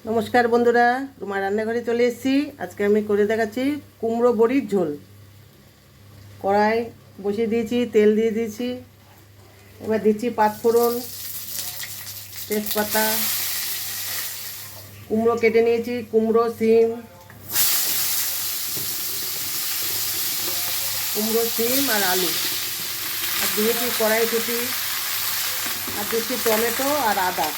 নমস্কার বন্ধুরা, তোমার রান্নাঘরে চলে এসেছি। আজকে আমি করে দেখাচ্ছি কুমড়ো বড়ির ঝোল। কড়াই বসিয়ে দিয়েছি, তেল দিয়ে দিয়েছি। এবার দিচ্ছি পাঁচফোড়ন, তেজপাতা, কুমড়ো কেটে নিয়েছি, কুমড়ো সিম আর আলু। আর দিয়েছি কড়াইশুঁটি, আর দিচ্ছি টমেটো আর আদা।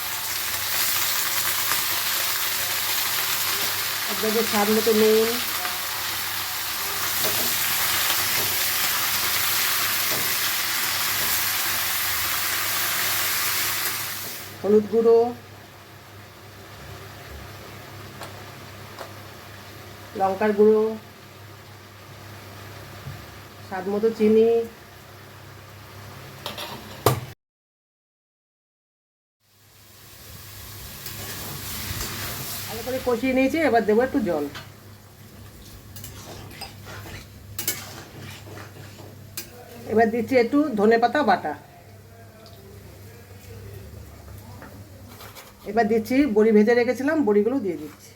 আপনাদের স্বাদ মতো নুন, হলুদ গুঁড়ো, লঙ্কার গুঁড়ো, স্বাদ মতো চিনি। ভালো করে কষিয়ে নিয়েছি, এবার দেবো একটু জল। এবার দিচ্ছি একটু ধনেপাতা বাটা। এবার দিচ্ছি বড়ি ভেজে রেখেছিলাম, বড়িগুলো দিয়ে দিচ্ছি।